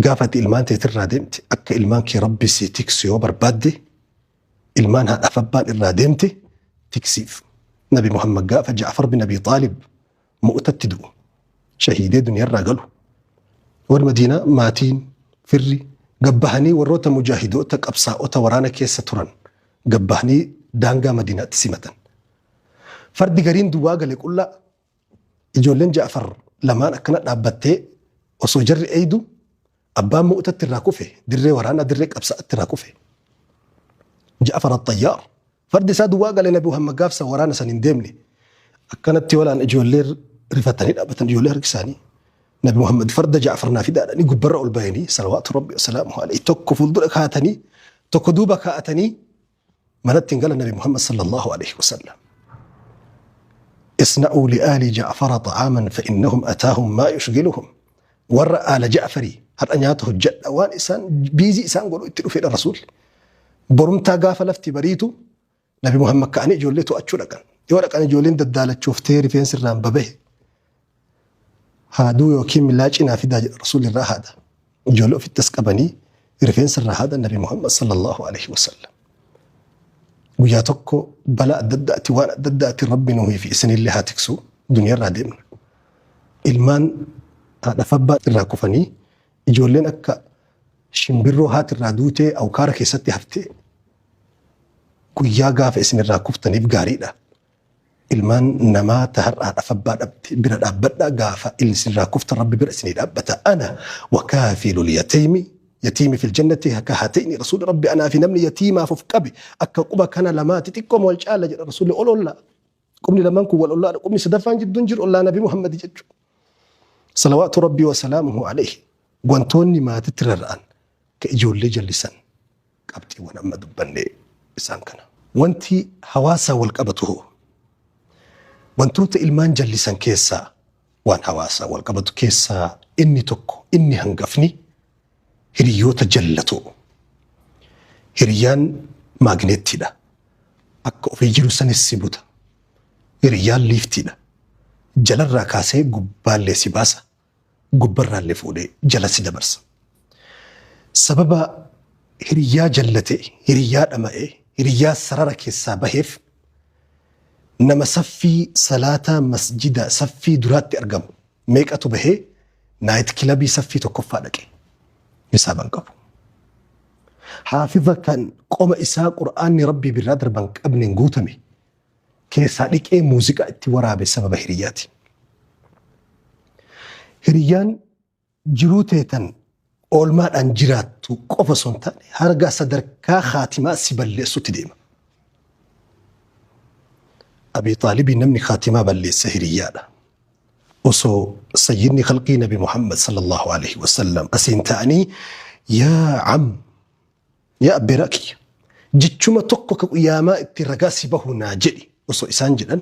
قافت إلمان تترادمت أك إلمان كي ربي سي تكسيو بربادي إلمان هذا أفبال الرادمت تكسيف نبي محمد قاف جعفر بن أبي طالب مؤتتدو شهيدي دنيا الرجل والمدينة ماتين فري قبهني وروتا مجاهدوتا قبصاؤتا ورانا كيسة تران قبهني دانقا مدينة سمة فرد قرين دواقا لك لا إجولين جعفر لما أكنا أبتي وصجر أيدو أبا مؤتت الراكوفي دري ورانا دريك أبساء الراكوفي جعفر الطيار فرد سادو واقا لنبي محمد قاف ورانا سنندمني أكنت تيولا أن إجولين رفتني أبتا إجولين ركساني نبي محمد فرد جعفر نافذة أني قبرأ البيني صلوات ربي وسلامه عليه تك فلدرك هاتني تك دوبك هاتني منت قال النبي محمد صلى الله عليه وسلم اصنعوا لآل جعفر طعاما فإنهم أتاهم ما يشغلهم ورأى آل جعفري هل أنياته الجد وان إسان بيزي إسان قولوا اتلوا في الرسول برمتا قاف لفتي بريتو نبي محمد كأني جوليتو أتشو لكن يولك أنا جولين ددالة شوفتيري فين سران ببه هادو يوكيم ملاجئنا في رسول الله هذا جولو في التسكبني رفين سر هذا النبي محمد صلى الله عليه وسلم وياتكو بلا ددأتي وانا ددأتي ربي نوهي في سن اللي هاتكسو دنيا رادمنا إلمان هذا فبا الراكوفني جولين أكا شمبرو هات الرادوتي أو كاركي ستي هفتي كويا قاف اسم الراكوفتني بقاري ده ilmaan namaa tahar'aa dhafabbaa dhabde bira dhaabbadhaa gaafa ilsinirraa kufta rabbi bira isinii dhaabbata ana wakaafilu yatiimi fil jannati kahatayni rasuuli rabbi anaa fi namni yatiimaaf of qabe akka quba kana lamaati xiqqooma wal caala jedha rasuuli ol ollaa qubni lamaan kun wal ollaadha qubni sadaffaan jidduun jiru ollaa nabi muhammad jechuudha salawaatu rabbi wasalaamuhu alayhi wantoonni maatitti rarra'an ka ijoollee jallisan qabxiiwwan amma dubbanne isaan kana wanti hawaasa wal qabatu wantoota ilmaan jallisan keessaa waan hawaasaa wal qabatu keessaa inni tokko inni hangafni hiriyoota jallatu hiriyaan maagneettiidha akka ofii jiru sanis si buta hiriyaan liiftiidha jalarraa kaasee gubbaallee si baasa gubbarraallee fuudhee jala si dabarsa sababa hiriyaa jallate hiriyaa dhama'ee hiriyaa sarara keessaa baheef nama saffii salaataa masjida saffii duraatti argamu meeqatu bahee naayit kilabii saffii tokkoffaa dhaqe hisaaban qabu haafiza kan qoma isaa qur'aanni rabbii birraa darban qabneen guutame keessaa dhiqee muuziqaa itti waraabe sababa hiriyaati hiriyaan jiruu teetan oolmaadhaan jiraattu qofa son taane harga sadarkaa khaatimaa si balleessutti deema أبي طالب نمني خاتمة بل سهريانا وصو سيدني خلقي نبي محمد صلى الله عليه وسلم أسنتعني يا عم يا أبي راكي جتشما تقك يا ما اترقاسي به ناجلي وصو إسان جدا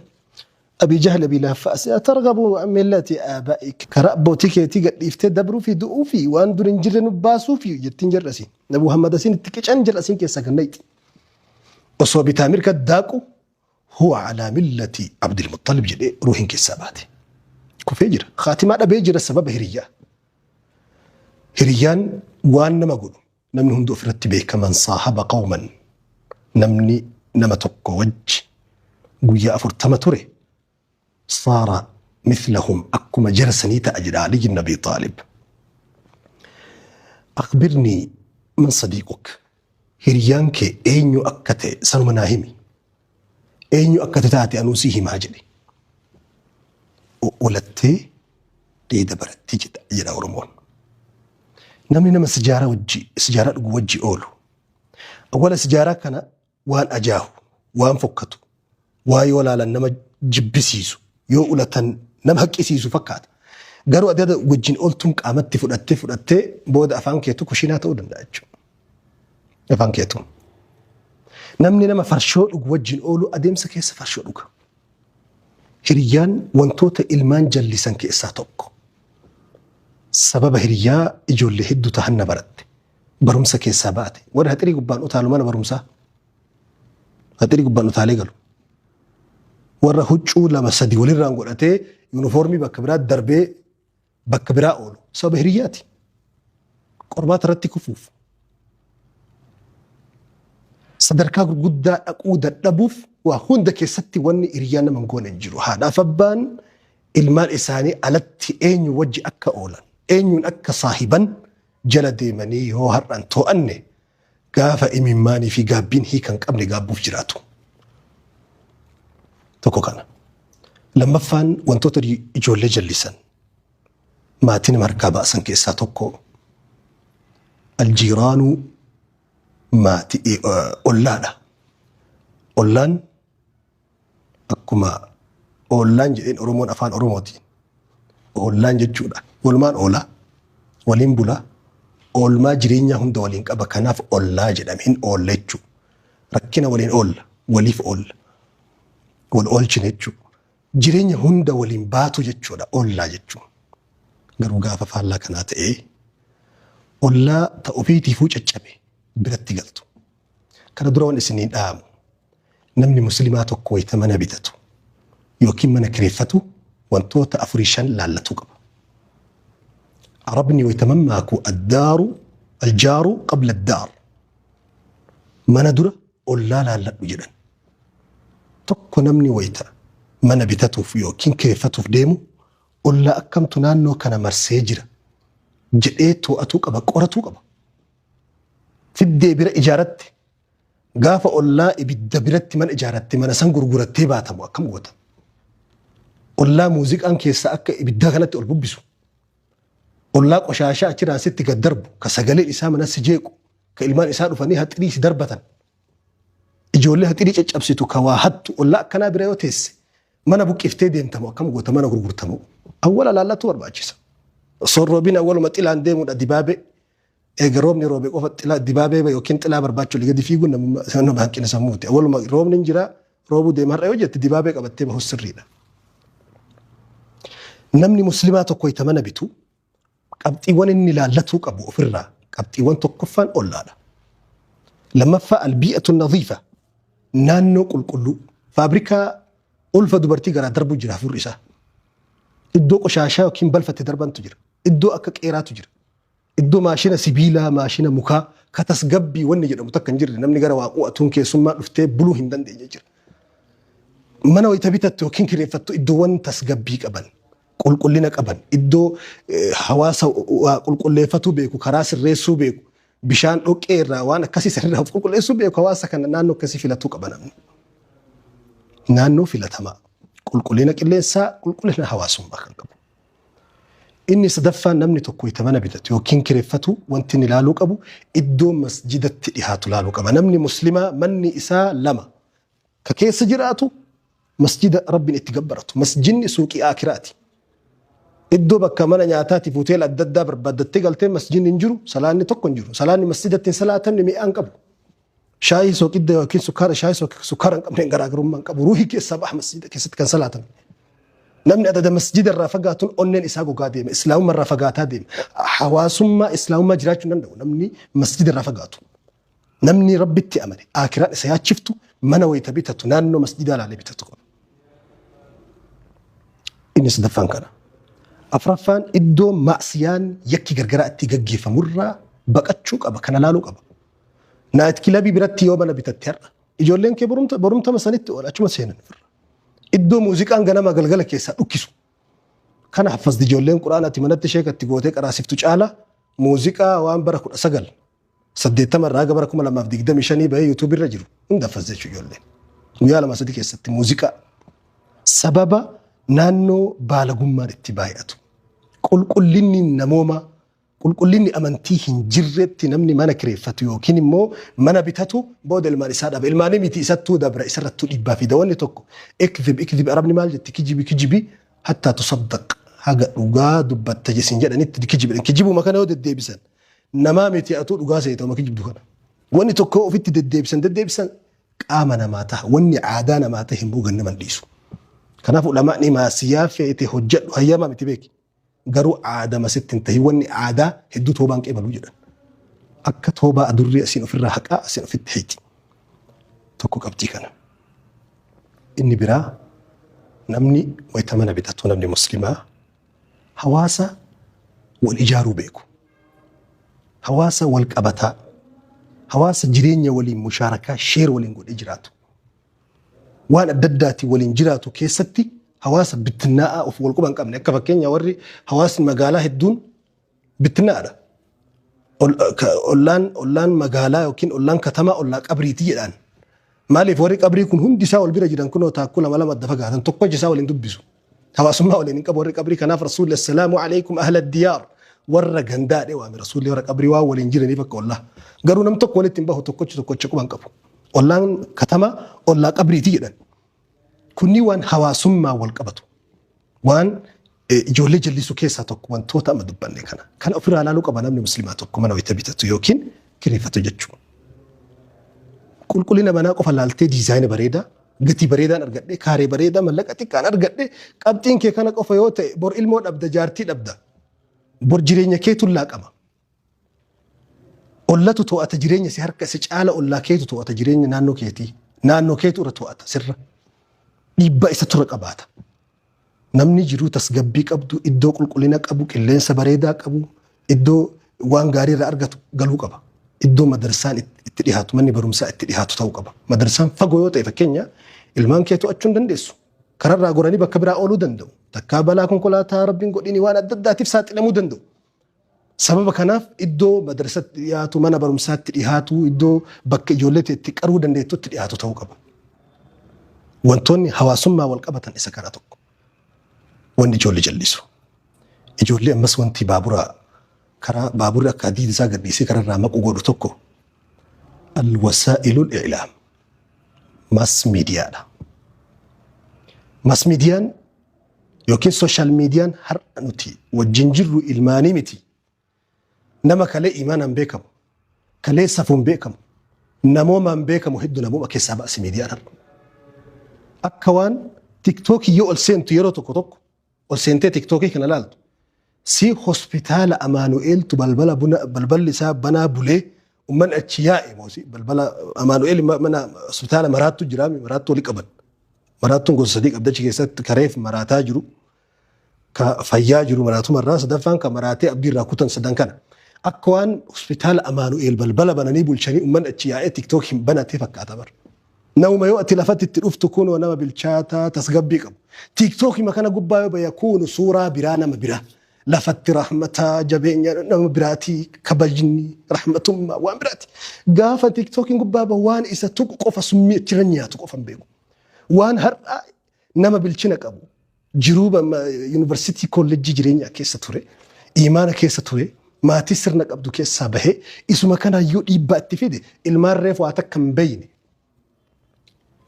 أبي جهل بلا فأس أترغبوا عن ملة آبائك كرأبو تيكي تيجي يفتدبروا في دؤوفي وأندر نجر نباسو في جتنجر أسين نبي محمد أسين تكيش أنجل أسين كي سكنيت وصو بتامير كداكو هو على ملة عبد المطلب جدي روحين كسابات كفيجر خاتمات بيجر السبب هريان وان ما قولوا نمني هندو فرت بيه كمن صاحب قوما نمني نمتك وجه قويا أفرتمتره صار مثلهم أكما جرسني تأجر علي النبي طالب أخبرني من صديقك هريان كي أينيو أكتي سنو مناهمي أين أكتتاتي أنوسيه ماجري ولتي ليدا برتي جدا ورمون نمني نما سجارة وجي أولو أولا سجارة كان وان أجاهو وان فكتو واي ولا لنما جبسيسو يو أولتن نم هكيسيسو فكات قالوا أدادا وجين أولتم قامت فلأتي بود أفان كيتو كشينات أولن داجو أفان كيتو namni nama farshoo dhugu wajjin oolu adeemsa keessa farshoo dhuga hiriyaan wantoota ilmaan jallisan keessaa tokko sababa hiriyaa ijoollee hedduu tahanna baratte barumsa keessaa baate warra haxirii gubbaan utaalu mana barumsaa haxirii gubbaan utaalee galu warra huccuu lama sadi walirraan godhatee yuunifoormii bakka biraa darbee bakka biraa oolu sababa hiriyaati qormaata irratti kufuuf sadarkaa gurguddaa dhaquu dadhabuuf waa hunda keessatti wanni hiriyaa nama hin goone jiru. Haadhaaf abbaan ilmaan isaanii alatti eenyu wajji akka oolan eenyuun akka saahiban jala deemanii yoo har'an to'anne gaafa imimmaanii fi gaabbiin hiikan qabne gaabbuuf jiraatu. Tokko kana. Lammaffaan wantoota ijoollee jallisan maatiin harkaa baasan keessaa tokko aljiiraanuu maatii ollaadha. Ollaan akkuma ollaan jedheen Oromoon afaan Oromootiin ollaan jechuudha. Walumaan oolaa waliin bulaa oolmaa jireenya hunda waliin qaba kanaaf ollaa jedhame hin oolle jechuudha. Rakkina waliin oolla waliif oolla wal oolchine jechuudha. Jireenya hunda waliin baatu jechuudha ollaa jechuudha. Garuu gaafa faallaa kanaa ta'ee ollaa ta'uufiitiifuu caccabe biratti galtu. Kana dura waan isiniin dhaamu namni musliimaa tokko wayita mana bitatu yookiin mana kireeffatu wantoota 4-5 laallatuu qaba. Arabni wayita mammaaku aljaaru qabla addaar mana dura ollaa laalladhu jedhan. Tokko namni wayita mana bitatuuf yookiin kireeffatuuf deemu ollaa akkamtu naannoo kana marsee jira jedhee to'atuu qaba qoratuu qaba. Fiddee bira ijaaratte gaafa ollaa ibidda biratti mana ijaaratte mana san gurgurattee baatamu akkam goota. Ollaa muuziqaan keessa akka ibiddaa kanatti ol bubbisu. Ollaa qoshaashaa achirraa sitti gad darbu ka sagaleen isaa mana si jeequ ka ilmaan isaa dhufanii haxirii si darbatan. Ijoollee haxirii caccabsitu ka waa hattu ollaa akkanaa bira yoo teesse mana buqqiftee deemtamu akkam goota mana gurgurtamu. Awwala laallatu barbaachisa. Sorroobiin awwaluma xilaan deemuudha dibaabee. Eega roobni roobe qofa xilaa dibaabee yookiin xilaa barbaachu liga difiiguun nama hanqina sammuuti. Awwaluma roobni hin jira roobuu deemarra yoo jette dibaabee qabattee bahus sirriidha. Namni musliimaa tokko itti mana bitu qabxiiwwan inni laallatuu qabu ofirraa qabxiiwwan tokkoffaan ollaadha. Lammaffaa albi'atu nadhiifa naannoo qulqulluu faabrikaa ulfa dubartii garaa darbuu jira furri isaa. Iddoo qoshaashaa yookiin balfatti darbantu jira. Iddoo akka qeeraatu jira. Iddoo maashina sibiilaa maashina mukaa katasgabbii wanni jedhamu takka hin jirre namni gara waaquu atuun keessummaa dhuftee buluu hin dandeenye jira. Mana wayita bitattu yookiin kireeffattu iddoowwan tasgabbii qaban qulqullina qaban iddoo hawaasa qulqulleeffatu beeku karaa sirreessuu beeku bishaan dhoqqee irraa waan akkasii sirraa qulqulleessuu beeku hawaasa kana naannoo akkasii filatuu qaban namni. Naannoo filatamaa qulqullina qilleensaa qulqullina hawaasummaa kan qabu. Inni sadaffaan namni tokko itti mana bitatu yookiin kireeffatu wanti inni ilaaluu qabu iddoo masjidatti dhihaatu ilaaluu qaba. Namni muslimaa manni isaa lama ka keessa jiraatu masjida rabbiin itti gabbaratu. Masjidni suuqii aakiraati. Iddoo bakka mana nyaataatiif hoteela adda addaa barbaaddattee galtee masjidni hin jiru salaanni tokko hin jiru. Salaanni masjidatti hin salaatamne mi'aan qabu. Shaayii sooqidda yookiin sukkaara shaayii sukkaara hin qabne garaagarummaa hin qabu. Ruuhii keessaa baha masjida keessatti kan salaatame. Namni adada masjida irraa fagaatuun onneen isaa gogaa deema. Islaamummaa irraa fagaataa deema. Hawaasummaa islaamummaa jiraachuu hin danda'u. Namni masjida irraa fagaatu. Namni rabbitti amane aakiraan isa yaachiftu mana wayita bitatu naannoo masjidaa ilaalee bitatu qaba. Inni sadaffaan kana. Afraffaan iddoo maasiyaan yakki gargaraa itti gaggeeffamurraa baqachuu qaba. Kana laaluu qaba. Naayit kilabii biratti yoo mana bitatte har'a ijoolleen kee borumtama sanitti oola achuma seenan. Iddoo muuziqaan ganama galgala keessaa dhukkisu. Kana haffazdi ijoolleen quraanatti manatti sheekatti gootee qaraasiftu caala muuziqaa waan bara 1980 irraa gara bara 2025 bahee yuutuubii irra jiru hunda haffazde ijoolleen. Guyyaa lama sadii keessatti muuziqaa sababa naannoo baalagummaan itti baay'atu. Qulqullinni namoomaa qulqullinni amantii hin jirretti namni mana kireeffatu yookiin immoo mana bitatu booda ilmaan isaa dhaba. Ilmaanii miti isattuu dabra isarrattuu dhiibbaa fi dawanni tokko ikdhib arabni maal jetti kijibi hattaa tusaddaq haga dhugaa dubbatta jesin jedhanitti kijibi. Kijibuma kana yoo deddeebisan namaa miti atuu dhugaa seetama kijibdu kana. Wanni tokko ofitti deddeebisan qaama namaa ta'a. Wanni aadaa namaa ta'e hin buugan naman dhiisu. Kanaaf ulamaa'ni maasiyaa fe'ete hojjedhu hayyamaa miti beeki. Garuu aadama sittin tahi wanni aadaa hedduu toobaan qeebaluu jedhan. Akka toobaa adurree asiin ofirraa haqaa asiin ofitti hiiti. Tokko qabxii kana. Inni biraa namni wayita mana bitatu namni muslimaa hawaasa wal ijaaruu beeku. hawaasa wal qabataa hawaasa jireenya waliin mushaarakaa sheer waliin godhee jiraatu waan adda addaati waliin jiraatu keessatti hawaasa bittinnaa'aa of wal quban qabne akka fakkeenya warri hawaasni magaalaa hedduun bittinnaa'aadha. Ollaan magaalaa yookiin ollaan katamaa ollaa qabriitii jedhaan. Maaliif warri qabrii kun hundi isaa wal bira jiran kunoo taakkuu lama lama adda fagaatan tokko isaa waliin dubbisu. Hawaasummaa waliin hin qabu warri qabrii kanaaf rasuulli assalaamu alaikum ahla diyaar warra gandaadhe waame rasuulli warra qabrii waa waliin jiraniif akka ollaa. Garuu nam tokko walitti hin bahu tokkocha quban qabu. Ollaan katamaa ollaa qabriitii jedhan. Kunni waan hawaasummaa wal qabatu. Waan ijoollee jallisuu keessaa tokko wantoota amma dubbanne kana. Kana ofirraa ilaaluu qaba namni musliimaa tokko mana wayita bitatu yookiin kireeffatu jechuudha. Qulqullina manaa qofa laaltee diizaayina bareedaa, gatii bareedaan argadhee, kaaree bareedaa, mallaqa xiqqaan argadhee, qabxiin kee kana qofa yoo ta'e bor ilmoo dhabda, jaartii dhabda. Bor jireenya keetu laaqama. Ollatu to'ata jireenya si harka si caala ollaa keetu to'ata jireenya naannoo keetii. Naannoo keetu irra to'ata sirra. Dhiibbaa isa turre qabaata. Namni jiruu tasgabbii qabdu, iddoo qulqullina qabu, qilleensa bareedaa qabu, iddoo waan gaarii irraa argatu galuu qaba. Iddoo madarsaan itti dhiyaatu, manni barumsaa itti dhiyaatu ta'uu qaba. Madarsaan fagoo yoo ta'e fakkeenya ilmaan kee to'achuu hin dandeessu. Kararraa goranii bakka biraa ooluu danda'u. Takkaa balaa konkolaataa rabbiin godhini waan adda addaatiif saaxilamuu danda'u. Sababa kanaaf iddoo madarsaatti dhiyaatu, mana barumsaatti dhiyaatu, iddoo bakka ijoollee itti qaruu dandeettutti dhiyaatu ta'uu qaba. Wantoonni hawaasummaa wal qabatan isa kana tokko. Wanni ijoollee jallisu. Ijoollee ammas wanti karaa baaburri akka adiin isaa gadhiisee kararraa maquu godhu tokko alwasaa'ilul i'laam mass miidiyaadha. Mass miidiyaan yookiin sooshaal miidiyaan har'a nuti wajjin jirru ilmaanii miti. Nama kalee imaanaan beekamu, kalee safuun beekamu, namoomaan beekamu hedduu namooma keessaa baase miidiyaan har'a. Akka waan tiktookii yoo ol seentu yeroo tokko ol seentee tiktookii kana laaltu. Si hospitaala Amaanu'eeltu balballi isaa banaa bulee umman achi yaa'e moosi balbala Amaanu'eel mana hospitaala maraattu jiraami maraattu wali qaban. Maraattuun gosa sadii qabdachi keessatti kareef maraataa jiru ka fayyaa jiru maraatumarraa sadaffaan ka maraatee abdiirraa kutan sadan kana. Akka waan hospitaala Amaanu'eel balbala bananii bulchanii umman achi yaa'ee tiktookiin banatee fakkaata bara. Nama yoo ati lafatti itti dhuftu kunoo nama bilchaataa tasgabbii qabu. Tiktookiin makana gubbaa yoo baya kunu suuraa biraa nama biraa. Lafatti rahmataa jabeenya nama biraatii kabajni rahmatummaa waan biraati. Gaafa tiktookiin gubbaa waan isa tuqu qofa summii achirra nyaatu qofa hin beeku. Waan har'a nama bilchina qabu jiruu yuunivarsiitii kolleejjii jireenyaa keessa ture, imaana keessa ture, maatii sirna qabdu keessaa bahee isuma kanaayyuu dhiibbaa itti fide ilmaan reefu waa takka hin beeyne.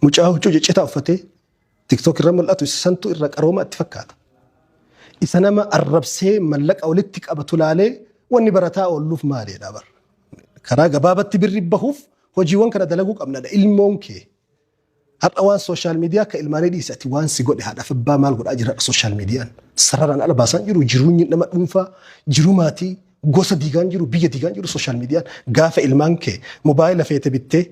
Mucaa huccuu ciccitaa uffatee tiktook irra mul'atu isa santu irra qarooma itti fakkaata. Isa nama arrabsee mallaqa walitti qabatu laalee wanni barataa oolluuf maaliidha bara. Karaa gabaabatti birri bahuuf hojiiwwan kana dalaguu qabnadha ilmoon kee. Har'a waan sooshaal miidiyaa akka ilmaanii dhiisati waan si godhe haadhaaf abbaa maal godhaa jira sooshaal miidiyaan. Sararaan ala baasaan jiru jiruun nama dhuunfaa jiruu maatii gosa diigaan jiru biyya diigaan jiru sooshaal miidiyaan gaafa ilmaan kee moobaayila feete bittee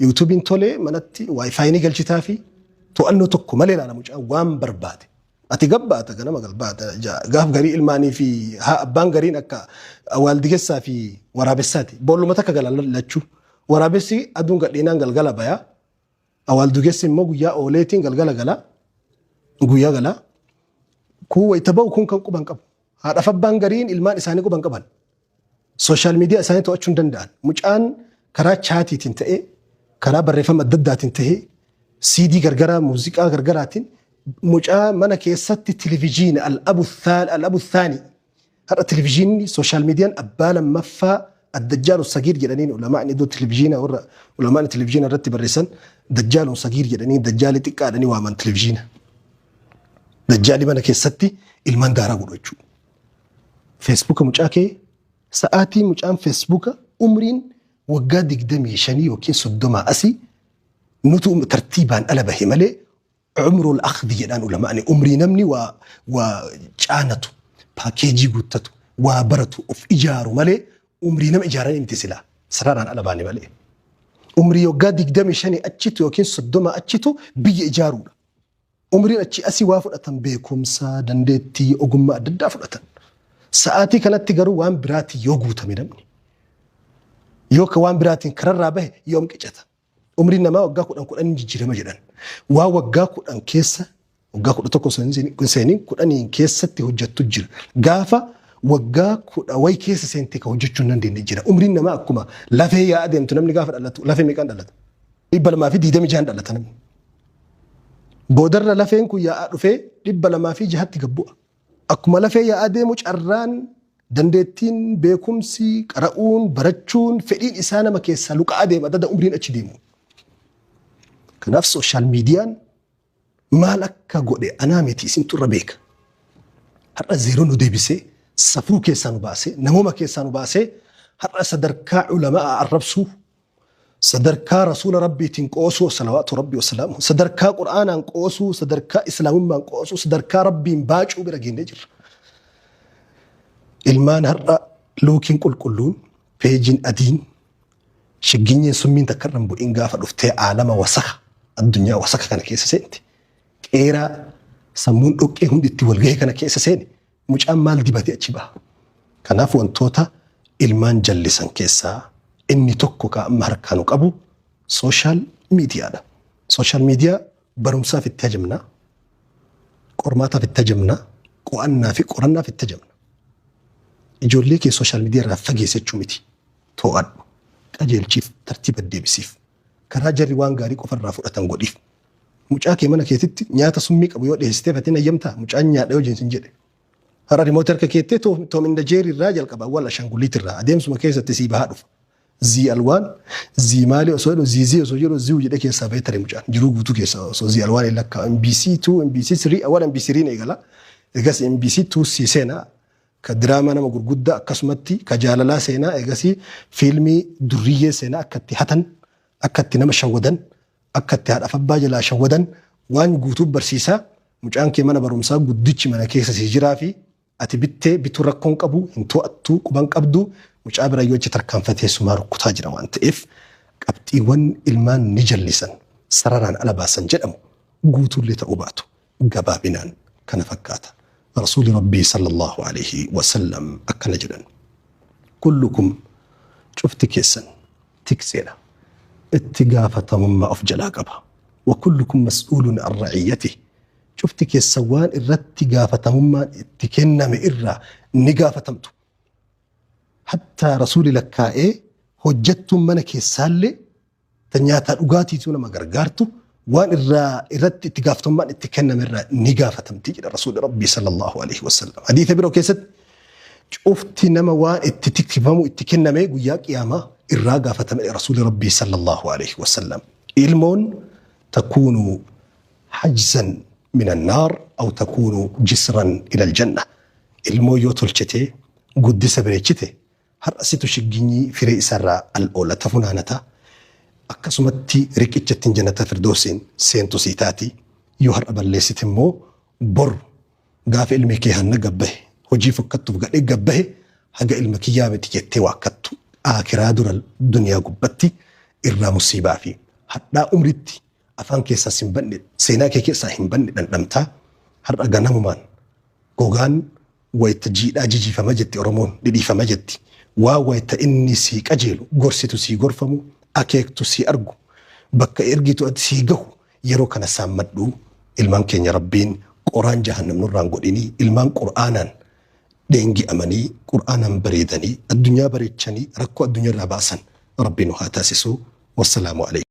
yuutuubiin tolee manatti waayifaayin galchitaa fi to'annoo tokko malee ilaala mucaa waan barbaade. Ati gabbaata ganama galbaata gaaf garii ilmaanii fi abbaan gariin akka awwaaldigessaa fi waraabessaati. Boolluma takka galalachuu waraabessi aduun gadhiinaan galgala bayaa awwaaldigessi immoo guyyaa ooleetiin galgala galaa guyyaa galaa. Kun wayita ba'u kun kan quban qabu. Haadhaaf abbaan gariin ilmaan isaanii quban qaban. Sooshaal miidiyaa isaanii to'achuu hin danda'an. Mucaan karaa chaatiitiin ta'ee karaa barreeffama adda addaatiin ta'ee CD gargaraa muuziqaa gargaraatiin mucaa mana keessatti televiziyoona al-abu thaani har'a televiziyoonni sooshaal miidiyaan abbaa lammaffaa addajjaalu sagiir jedhaniin ulamaan iddoo televiziyoona warra ulamaan televiziyoona irratti barreessan dajjaalu sagiir jedhanii dajjaali xiqqaa jedhanii waaman televiziyoona. Dajjaali mana keessatti ilmaan daaraa godhu jechuudha. Feesbuuka mucaa kee sa'aatii mucaan feesbuuka umriin waggaa 25 yookiin 30 asii nutu tartiibaan ala bahe malee umrul akhdi jedhaan ulamaani umrii namni waa caanatu paakeejii guuttatu waa baratu of ijaaru malee umrii nama ijaaranii miti silaa sararaan ala baane malee. Umrii waggaa 25 achitu yookiin 30 achitu biyya ijaaruudha. Umriin achi asii waa fudhatan beekumsa dandeettii ogummaa adda addaa fudhatan. Sa'aatii kanatti garuu waan biraati yoo guutame namni yoo ka waan biraatiin kararraa bahe yoom qicata umriin namaa waggaa 10 jijjiirama jedhan waa waggaa 10 keessa waggaa 11 seeniin 10 keessatti hojjettu jira gaafa waggaa 10 way keessa seentee ka hojjechuu hin dandeenye jira umriin namaa akkuma lafee yaa adeemtu namni gaafa dhalatu lafee meeqaan dhalata 226 dhalata namni boodarra lafeen kun yaa dhufee 206 gabbu'a akkuma lafee yaa adeemu carraan dandeettiin beekumsi qara'uun barachuun fedhiin isaa nama keessaa luqa adeema dada umriin achi deemu kanaaf sooshaal miidiyaan maal akka godhe anaa miti isin turra beeka har'a zeeroo nu deebisee safuu keessaa nu baasee namooma keessaa nu baasee har'a sadarkaa ulamaa arrabsuu sadarkaa rasuula rabbiitiin qoosuu salawaatu rabbii wasalaamu sadarkaa qur'aanaan qoosuu sadarkaa islaamummaan qoosuu sadarkaa rabbiin baacuu bira geennee jirra ilmaan har'a luukiin qulqulluun peejiin adiin shigginyeen summiin takka irra bu'in gaafa dhuftee aalama wasaka addunyaa wasaka kana keessa seenti qeeraa sammuun dhoqqee hundi itti walgahee kana keessa seeni mucaan maal dibatee achi baha kanaaf wantoota ilmaan jallisan keessaa inni tokko ka amma harkaanu qabu sooshaal miidiyaadha sooshaal miidiyaa barumsaaf itti hajamnaa qormaataaf itti hajamnaa qo'annaa fi qorannaaf itti hajamna ijoollee kee sooshaal miidiyaa irraa fageessachuu miti to'adhu qajeelchiif tartiiba deebisiif karaa jarri waan gaarii qofa irraa fudhatan godhiif mucaa kee mana keetitti nyaata summii qabu yoo dhiyeessitee fatiin ayyamtaa mucaan nyaadha yoo jeensin jedhe har'a rimoota harka keettee toominda jeerii irraa jalqaba wal ashaangulliit irraa adeemsuma keessatti sii bahaa dhufa zii alwaan zii maali osoo jedhu zii osoo jedhu zii jedhe keessaa bahee tare mucaan jiruu guutuu keessaa osoo zii alwaan lakka MBC 2 MBC 3 awwal MBC 3 eegala egas MBC 2 si seenaa ka diraama nama gurguddaa akkasumatti ka jaalalaa seenaa egasii fiilmii durriyyee seenaa akkatti hatan akkatti nama shawwadan akkatti haadha abbaa jalaa shawwadan waan guutuu barsiisaa mucaan kee mana barumsaa guddichi mana keessa si jiraa fi ati bittee bituu rakkoon qabu hin to'attuu quban qabdu mucaa bira yoo itti tarkaanfatee sumaa rukkutaa jira waan ta'eef qabxiiwwan ilmaan ni jallisan sararaan ala baasan jedhamu guutuullee ta'uu baatu gabaabinaan kana fakkaata. رسول ربي صلى الله عليه وسلم أكن جدا كلكم شفت كيسا تكسينا اتقافة مما أفجل قبها وكلكم مسؤول عن رعيته شفت كيسا وان اتقافة مما اتكنا مئرة نقافة تمتو حتى رسول لك هجتم من كيسا اللي تنياتا أغاتي تونا مغرغارتو وان الرد اتقافتم ما اتكنا من نقافة تيجي رسول ربي صلى الله عليه وسلم حديث بيرو كيست شفت نما وان اتكفمو اتكنا ما وياك ياما الراقافة من رسول ربي صلى الله عليه وسلم علم تكون حجزا من النار او تكون جسرا الى الجنة علم يوتلشتي قدس بريتشتي هرأسيتو شقيني في رئيس الأولى تفنانتا akkasumatti riqichatti jannata firdoosin seentu siitaati yoo har'a balleessite immoo bor gaafa ilmi kee hanna gabbahe hojii fokkattuuf gadhee gabbahe haga ilma kiyyaa miti jettee waakkattu akiraa dura duniyaa gubbatti irraa musiibaa fi hadhaa umritti afaan keessaa hin banne seenaa kee keessaa hin banne dhandhamtaa har'a ganamumaan gogaan wayita jiidhaa jijiifama jetti oromoon dhidhiifama jetti waa wayita inni sii qajeelu gorsitu sii gorfamu akeektu si argu bakka ergitu ati si gahu yeroo kana saammadhu ilmaan keenya rabbiin qoraan jahannam nurraan godhini ilmaan qur'aanaan deengi amanii qur'aanaan bareedanii addunyaa bareechanii rakkoo addunyaa irraa baasan rabbiin haa taasisu wassalaamu alaykum